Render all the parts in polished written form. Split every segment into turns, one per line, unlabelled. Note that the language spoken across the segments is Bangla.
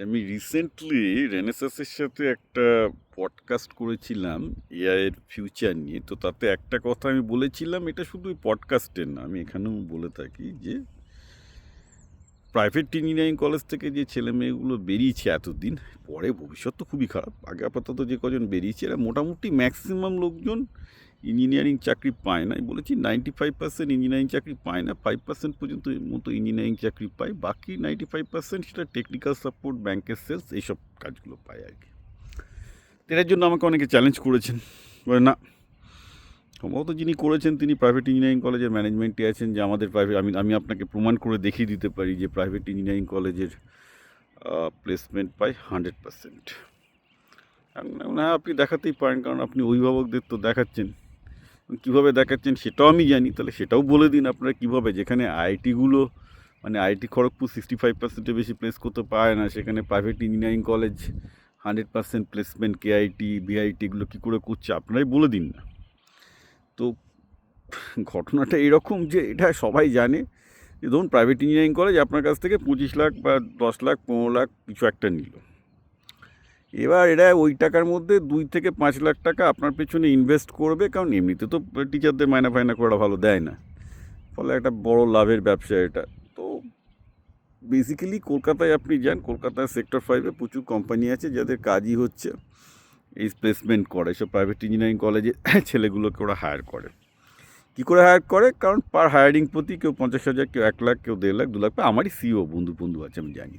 আমি রিসেন্টলি রেনেসাসের সাথে একটা পডকাস্ট করেছিলাম এআই এর ফিউচার নিয়ে। তো তাতে একটা কথা আমি বলেছিলাম, এটা শুধু পডকাস্টের না, আমি এখানেও বলে থাকি যে প্রাইভেট ইঞ্জিনিয়ারিং কলেজ থেকে যে ছেলে মেয়েগুলো বেরিয়েছে এতদিন, পরে ভবিষ্যৎ তো খুবই খারাপ, আগে আপাতত যে কজন বেরিয়েছে এরা মোটামুটি ম্যাক্সিমাম লোকজন ইঞ্জিনিয়ারিং চাকরি পায় না। আমি বলেছি 95% ইঞ্জিনিয়ারিং চাকরি পায় না, 5% পর্যন্ত মতো ইঞ্জিনিয়ারিং চাকরি পায়, বাকি 95% সেটা টেকনিক্যাল সাপোর্ট, ব্যাংকের সেলস, এইসব কাজগুলো পায় আর কি। এটার জন্য আমাকে অনেকে চ্যালেঞ্জ করেছেন, বলে না, সম্ভবত যিনি করেছেন তিনি প্রাইভেট ইঞ্জিনিয়ারিং কলেজের ম্যানেজমেন্টে আছেন, যে আমাদের প্রাইভেট আমি আমি আপনাকে প্রমাণ করে দেখিয়ে দিতে পারি যে প্রাইভেট ইঞ্জিনিয়ারিং কলেজের প্লেসমেন্ট পায় 100%। হ্যাঁ, আপনি দেখাতেই পারেন, কারণ আপনি অভিভাবকদের তো দেখাচ্ছেন, কীভাবে দেখাচ্ছেন সেটাও আমি জানি। তাহলে সেটাও বলে দিন আপনারা কীভাবে, যেখানে আইআইটিগুলো মানে আইআইটি খড়গপুর 65%-এর বেশি প্লেস করতে পারে না, সেখানে private engineering college 100% placement, KIT, BIT এগুলো কী করে করছে আপনারাই বলে দিন না। তো ঘটনাটা এরকম যে এটা সবাই জানে যে ধরুন প্রাইভেট ইঞ্জিনিয়ারিং কলেজ আপনার কাছ থেকে 25 লাখ বা 10 লাখ 15 লাখ কিছু একটা নিল। এবার এরা ওই টাকার মধ্যে 2 থেকে 5 লাখ টাকা আপনার পেছনে ইনভেস্ট করবে, কারণ এমনিতে তো টিচারদের মাইনা ফায়না করে ভালো দেয় না, ফলে একটা বড় লাভের ব্যবসা এটা। তো বেসিক্যালি কলকাতায় আপনি যান, কলকাতায় সেক্টর 5-এ প্রচুর কোম্পানি আছে যাদের কাজই হচ্ছে এই প্লেসমেন্ট করে, এসব প্রাইভেট ইঞ্জিনিয়ারিং কলেজে ছেলেগুলোকে ওরা হায়ার করে। কী করে হায়ার করে? কারণ পার হায়ারিং প্রতি কেউ 50,000, কেউ 1 লাখ, কেউ 1.5 লাখ, 2 লাখ, আমারই সিও বন্ধু আছে, আমি জানি।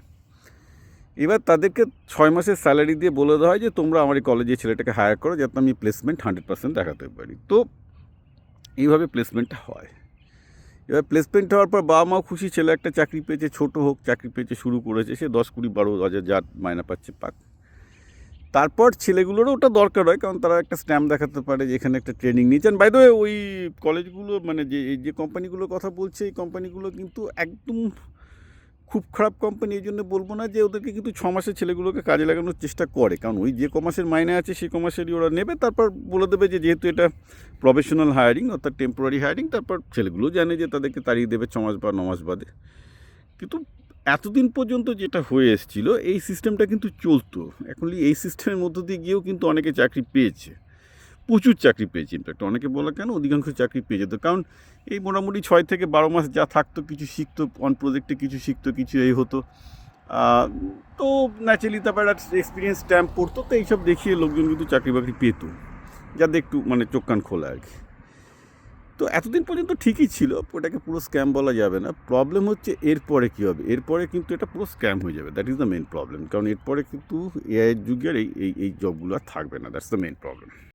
এবার তাদেরকে 6 মাসের স্যালারি দিয়ে বলে দেওয়া হয় যে তোমরা আমার এই কলেজে ছেলেটাকে হায়ার করো যাতে আমি প্লেসমেন্ট 100% দেখাতে পারি। তো এইভাবে প্লেসমেন্টটা হয়। এবার প্লেসমেন্ট হওয়ার পর বাবা মাও খুশি, ছেলে একটা চাকরি পেয়েছে, ছোটো হোক চাকরি পেয়েছে, শুরু করেছে, সে 10, 20, 12 হাজার যা মাইনা পাচ্ছে পাক। তারপর ছেলেগুলোরও ওটা দরকার হয়, কারণ তারা একটা স্ট্যাম্প দেখাতে পারে যে এখানে একটা ট্রেনিং নিয়েছেন। বাই দ্য ওয়ে, ওই কলেজগুলো মানে যে কোম্পানিগুলোর কথা বলছে, এই কোম্পানিগুলো কিন্তু একদম খুব খারাপ কোম্পানি এই জন্য বলবো না, যে ওদেরকে কিন্তু 6 মাসের ছেলেগুলোকে কাজে লাগানোর চেষ্টা করে, কারণ ওই যে কমাসের মাইনে আছে সেই কমাসেরই ওরা নেবে, তারপর বলে দেবে যে যেহেতু এটা প্রফেশনাল হায়ারিং অর্থাৎ টেম্পোরারি হায়ারিং, তারপর ছেলেগুলো জানে যে তাদেরকে তাড়িয়ে দেবে 6 মাস বা 9 মাস বাদে। কিন্তু এতদিন পর্যন্ত যেটা হয়ে এসেছিল, এই সিস্টেমটা কিন্তু চলতো। এখন এই সিস্টেমের মধ্য দিয়ে গিয়েও কিন্তু অনেকে চাকরি পেয়েছে, প্রচুর চাকরি পেয়েছে। ইনফ্যাক্ট অনেকে বলা কেন, অধিকাংশ চাকরি পেয়ে যেত, কারণ এই মোটামুটি 6 থেকে 12 মাস যা থাকতো, কিছু শিখতো, অন প্রজেক্টে কিছু শিখতো, কিছু এই হতো। তো ন্যাচারালি তারপর একটা এক্সপিরিয়েন্স স্ট্যাম্প পড়তো, তো এইসব দেখিয়ে লোকজন কিন্তু চাকরি বাকরি পেত, যাদের একটু মানে চোখ কান খোলা আর কি। তো এতদিন পর্যন্ত ঠিকই ছিল, ওটাকে পুরো স্ক্যাম বলা যাবে না। প্রবলেম হচ্ছে এরপরে কী হবে, এরপরে কিন্তু এটা পুরো স্ক্যাম হয়ে যাবে, that is the main problem. কারণ এরপরে কিন্তু এআইয়ের যুগের এই জবগুলো আর থাকবে না, দ্যাটস দ্য মেন প্রবলেম।